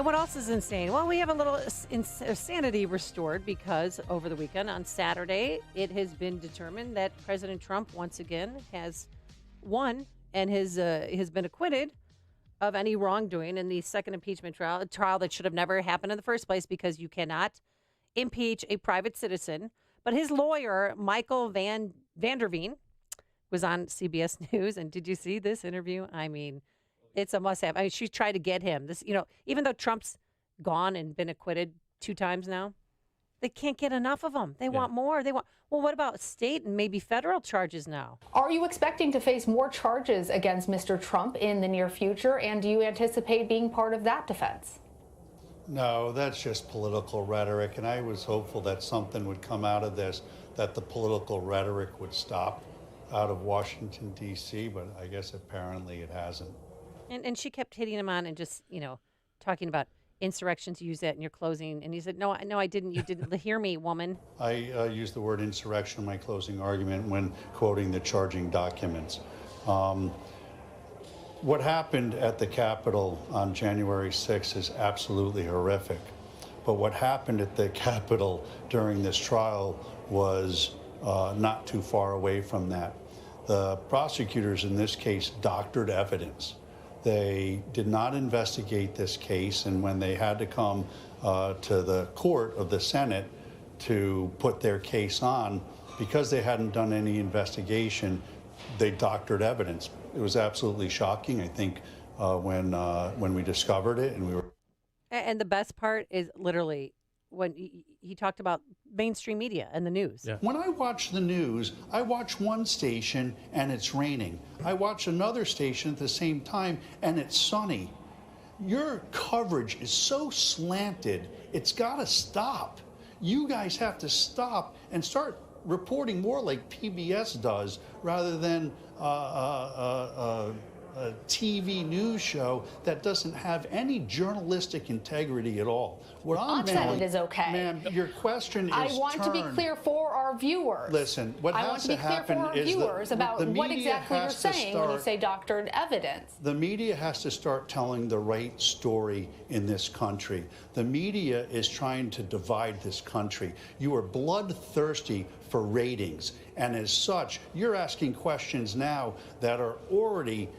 And what else is insane? Well, we have a little sanity restored because over the weekend on Saturday, it has been determined that President Trump once again has won and has been acquitted of any wrongdoing in the second impeachment trial, a trial that should have never happened in the first place because you cannot impeach a private citizen. But his lawyer, Michael Vanderveen, was on CBS News. And did you see this interview? I mean, it's a must-have. I mean, she tried to get him. Even though Trump's gone and been acquitted 2 times now, they can't get enough of them. They want more. Well, what about state and maybe federal charges now? Are you expecting to face more charges against Mr. Trump in the near future? And do you anticipate being part of that defense? No, that's just political rhetoric. And I was hopeful that something would come out of this, that the political rhetoric would stop out of Washington, D.C., but I guess apparently it hasn't. And she kept hitting him on and just, talking about insurrections, use that in your closing. And he said, no, I didn't. You didn't hear me, woman. I used the word insurrection in my closing argument when quoting the charging documents. What happened at the Capitol on January 6th is absolutely horrific. But what happened at the Capitol during this trial was not too far away from that. The prosecutors in this case doctored evidence. They did not investigate this case, and when they had to come to the court of the Senate to put their case on, because they hadn't done any investigation, they doctored evidence. It was absolutely shocking, I think, when we discovered it, and we were. And the best part is literally when he talked about mainstream media and the news. Yeah. When I watch the news, I watch one station and it's raining. I watch another station at the same time and it's sunny. Your coverage is so slanted, it's got to stop. You guys have to stop and start reporting more like PBS does rather than a TV news show that doesn't have any journalistic integrity at all. What I'm saying is okay. Ma'am, your question is I want to be clear for our viewers. Listen, what has to happen is I want to be clear for our viewers about what exactly you're saying when you say doctored evidence. The media has to start telling the right story in this country. The media is trying to divide this country. You are bloodthirsty for ratings, and as such, you're asking questions now that are already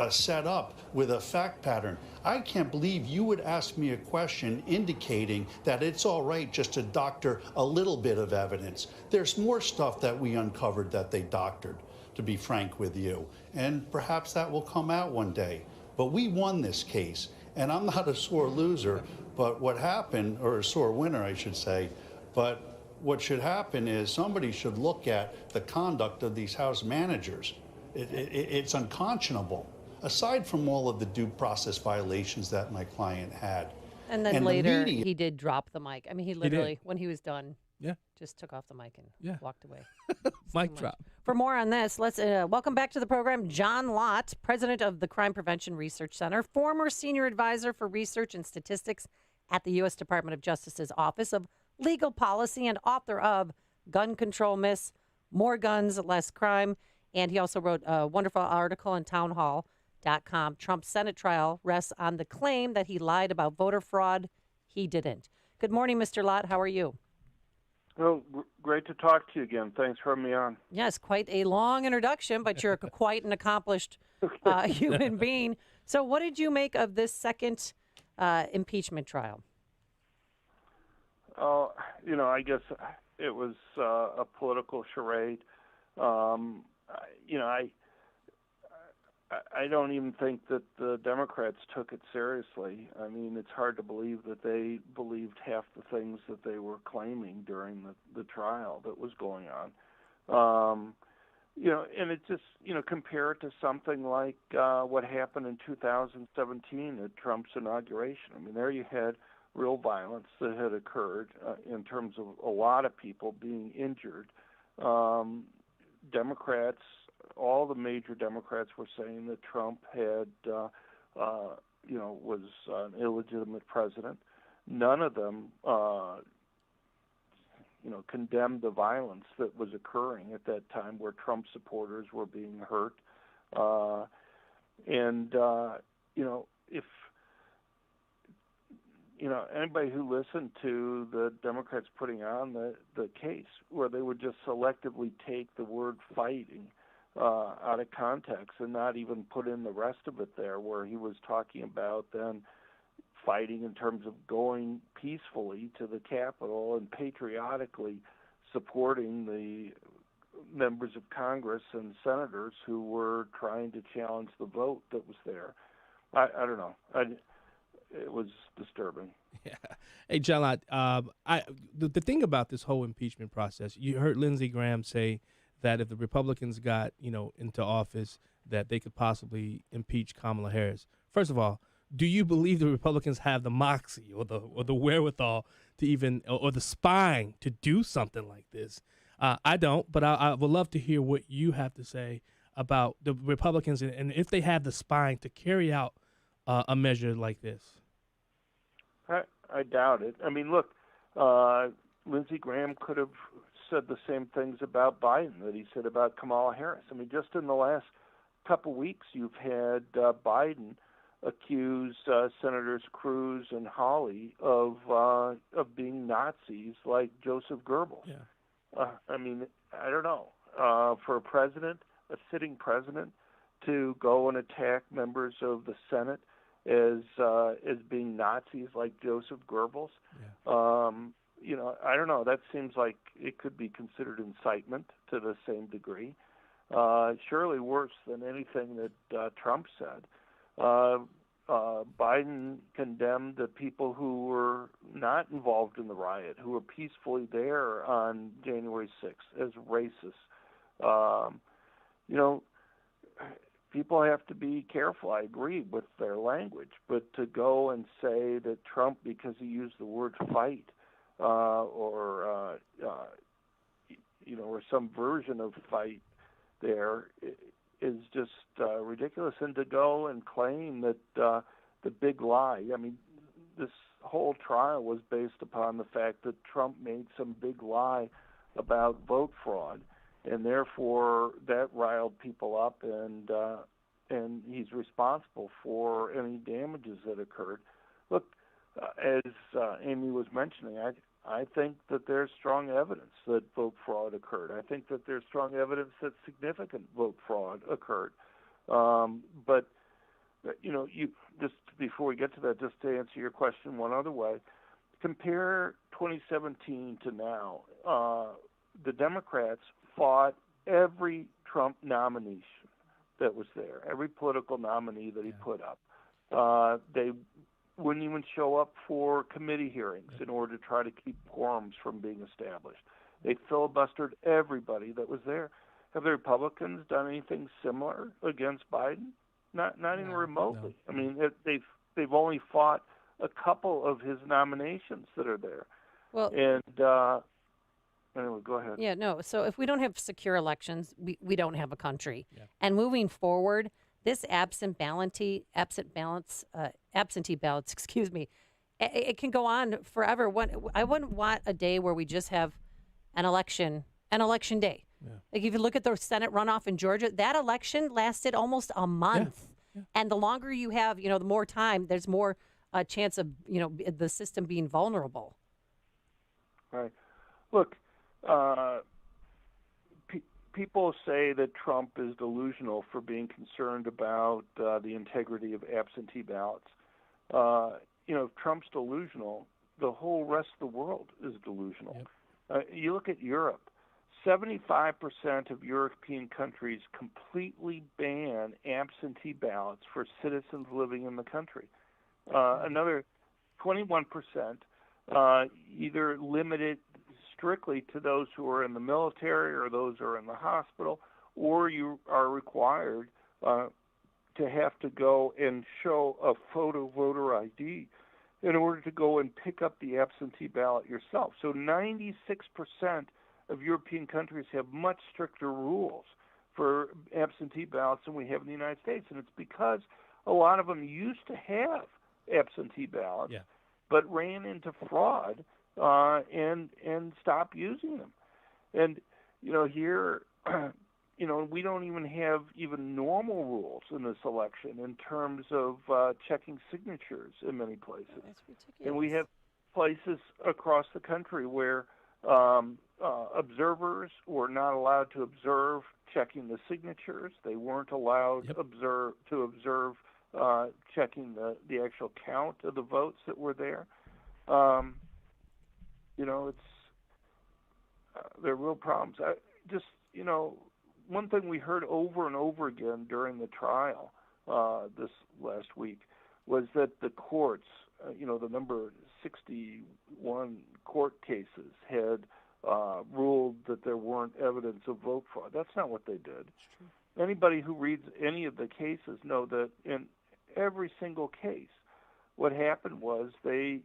set up with a fact pattern. I can't believe you would ask me a question indicating that it's all right just to doctor a little bit of evidence. There's more stuff that we uncovered that they doctored, to be frank with you. And perhaps that will come out one day. But we won this case, and I'm not a sore loser, but what happened, or a sore winner, I should say, but what should happen is somebody should look at the conduct of these House managers. It's unconscionable, aside from all of the due process violations that my client had. And then later, he did drop the mic. I mean, he literally, when he was done, just took off the mic and walked away. Mic drop. For more on this, let's welcome back to the program John Lott, president of the Crime Prevention Research Center, former senior advisor for research and statistics at the U.S. Department of Justice's Office of Legal Policy, and author of Gun Control Myths, More Guns, Less Crime. And he also wrote a wonderful article on townhall.com. Trump's Senate trial rests on the claim that he lied about voter fraud. He didn't. Good morning, Mr. Lott. How are you? Well, great to talk to you again. Thanks for having me on. Yes, quite a long introduction, but you're quite an accomplished human being. So what did you make of this second impeachment trial? I guess it was a political charade. I don't even think that the Democrats took it seriously. I mean, it's hard to believe that they believed half the things that they were claiming during the trial that was going on. And it just, compare it to something like what happened in 2017 at Trump's inauguration. I mean, there you had real violence that had occurred in terms of a lot of people being injured. Democrats, all the major Democrats were saying that Trump had, was an illegitimate president. None of them, condemned the violence that was occurring at that time where Trump supporters were being hurt. If anybody who listened to the Democrats putting on the case where they would just selectively take the word fighting out of context and not even put in the rest of it there, where he was talking about then fighting in terms of going peacefully to the Capitol and patriotically supporting the members of Congress and senators who were trying to challenge the vote that was there. I don't know. It was disturbing. Yeah. Hey, John Lott, the thing about this whole impeachment process, you heard Lindsey Graham say that if the Republicans got, into office, that they could possibly impeach Kamala Harris. First of all, do you believe the Republicans have the moxie or the wherewithal to even, or the spine to do something like this? I don't, but I would love to hear what you have to say about the Republicans and if they have the spine to carry out a measure like this. I doubt it. I mean, look, Lindsey Graham could have said the same things about Biden that he said about Kamala Harris. I mean, just in the last couple weeks, you've had Biden accuse Senators Cruz and Hawley of being Nazis like Joseph Goebbels. Yeah. I mean, I don't know. For a sitting president, to go and attack members of the Senate as being Nazis like Joseph Goebbels, I don't know. That seems like it could be considered incitement to the same degree. Surely worse than anything that Trump said. Biden condemned the people who were not involved in the riot, who were peacefully there on January 6th, as racist. People have to be careful. I agree with their language, but to go and say that Trump, because he used the word fight, or some version of fight there, is just ridiculous. And to go and claim that the big lie, I mean, this whole trial was based upon the fact that Trump made some big lie about vote fraud, and therefore that riled people up, and he's responsible for any damages that occurred. Look, as Amy was mentioning, I think that there's strong evidence that vote fraud occurred. I think that there's strong evidence that significant vote fraud occurred. But you just before we get to that, just to answer your question one other way, compare 2017 to now. The Democrats fought every Trump nomination that was there, every political nominee that he put up. They wouldn't even show up for committee hearings in order to try to keep quorums from being established. They filibustered everybody that was there. Have the Republicans done anything similar against Biden? Not even remotely. No. I mean, they've only fought a couple of his nominations that are there. Well, and anyway, go ahead. Yeah, no. So if we don't have secure elections, we don't have a country. Yeah. And moving forward, this absentee ballots, it can go on forever. I wouldn't want a day where we just have an election day. Yeah. Like if you look at the Senate runoff in Georgia, that election lasted almost a month. Yeah. And the longer you have, the more time, there's more chance of, the system being vulnerable. Right. Look, people say that Trump is delusional for being concerned about the integrity of absentee ballots. If Trump's delusional, the whole rest of the world is delusional. Yep. You look at Europe. 75% of European countries completely ban absentee ballots for citizens living in the country. Another 21% either limit it strictly to those who are in the military or those who are in the hospital, or you are required to have to go and show a photo voter ID in order to go and pick up the absentee ballot yourself. So 96% of European countries have much stricter rules for absentee ballots than we have in the United States. And it's because a lot of them used to have absentee ballots, but ran into fraud and stopped using them. And, here we don't even have even normal rules in this election in terms of checking signatures in many places. That's ridiculous. And we have places across the country where observers were not allowed to observe checking the signatures. They weren't allowed to observe checking the actual count of the votes that were there. There are real problems. One thing we heard over and over again during the trial this last week was that the courts, the number 61 court cases had ruled that there weren't evidence of vote fraud. That's not what they did. Anybody who reads any of the cases know that in every single case, what happened was they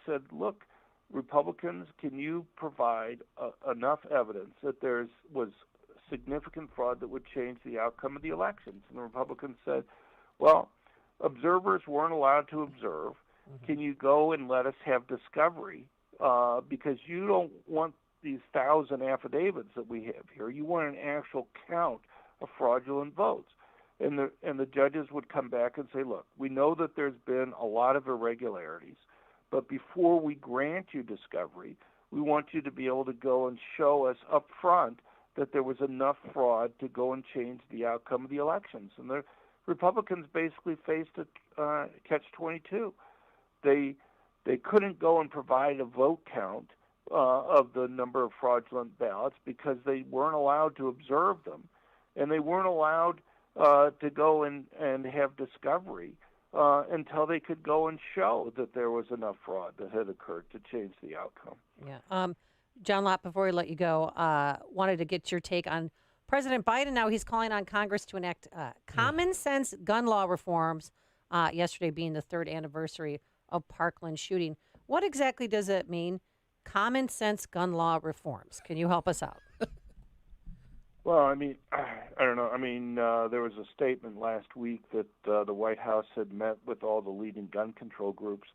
said, look, Republicans, can you provide enough evidence that there was significant fraud that would change the outcome of the elections? And the Republicans said, well, observers weren't allowed to observe. Mm-hmm. Can you go and let us have discovery? Because you don't want these 1,000 affidavits that we have here. You want an actual count of fraudulent votes. And the judges would come back and say, look, we know that there's been a lot of irregularities, but before we grant you discovery, we want you to be able to go and show us up front that there was enough fraud to go and change the outcome of the elections. And the Republicans basically faced a catch-22. They couldn't go and provide a vote count of the number of fraudulent ballots because they weren't allowed to observe them, and they weren't allowed to go and have discovery until they could go and show that there was enough fraud that had occurred to change the outcome. Yeah. John Lott, before we let you go, wanted to get your take on President Biden. Now he's calling on Congress to enact common sense gun law reforms, yesterday being the 3rd anniversary of Parkland shooting. What exactly does it mean, common sense gun law reforms? Can you help us out? Well, I don't know. There was a statement last week that the White House had met with all the leading gun control groups,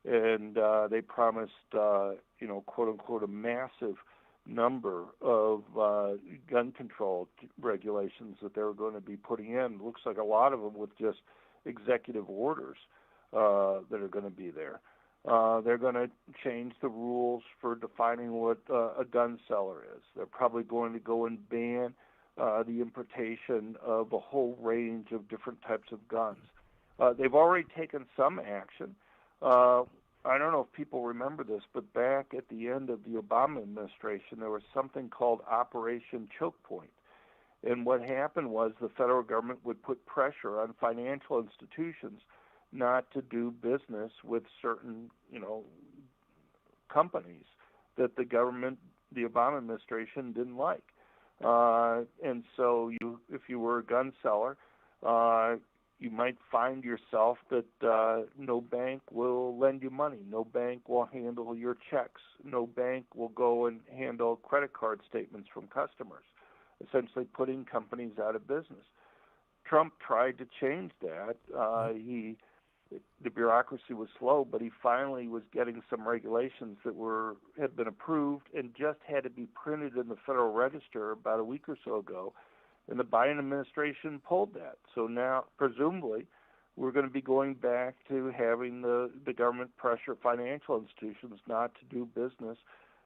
and they promised, quote unquote, a massive number of gun control regulations that they were going to be putting in. It looks like a lot of them with just executive orders that are going to be there. They're going to change the rules for defining what a gun seller is. They're probably going to go and ban the importation of a whole range of different types of guns. They've already taken some action. I don't know if people remember this, but back at the end of the Obama administration, there was something called Operation Choke Point. And what happened was the federal government would put pressure on financial institutions not to do business with certain, companies that the Obama administration didn't like. And so if you were a gun seller, you might find yourself that no bank will lend you money. No bank will handle your checks. No bank will go and handle credit card statements from customers, essentially putting companies out of business. Trump tried to change that. The bureaucracy was slow, but he finally was getting some regulations that had been approved and just had to be printed in the Federal Register about a week or so ago. And the Biden administration pulled that. So now, presumably, we're going to be going back to having the government pressure financial institutions not to do business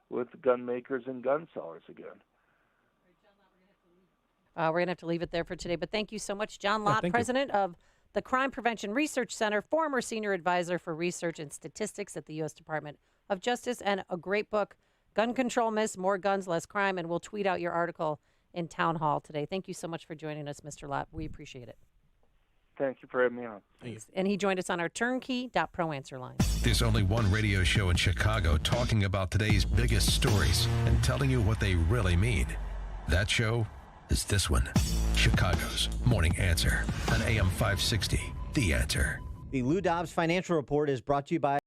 with gun makers and gun sellers again. We're going to have to leave it there for today. But thank you so much, John Lott, president of the Crime Prevention Research Center, former senior advisor for research and statistics at the U.S. Department of Justice, and a great book, Gun Control Myths, More Guns, Less Crime. And we'll tweet out your article in Town Hall today. Thank you so much for joining us, Mr. Lott. We appreciate it. Thank you for having me on. Thanks. And he joined us on our turnkey.pro answer line. There's only one radio show in Chicago talking about today's biggest stories and telling you what they really mean. That show is this one, Chicago's Morning Answer on AM 560, The Answer. The Lou Dobbs Financial Report is brought to you by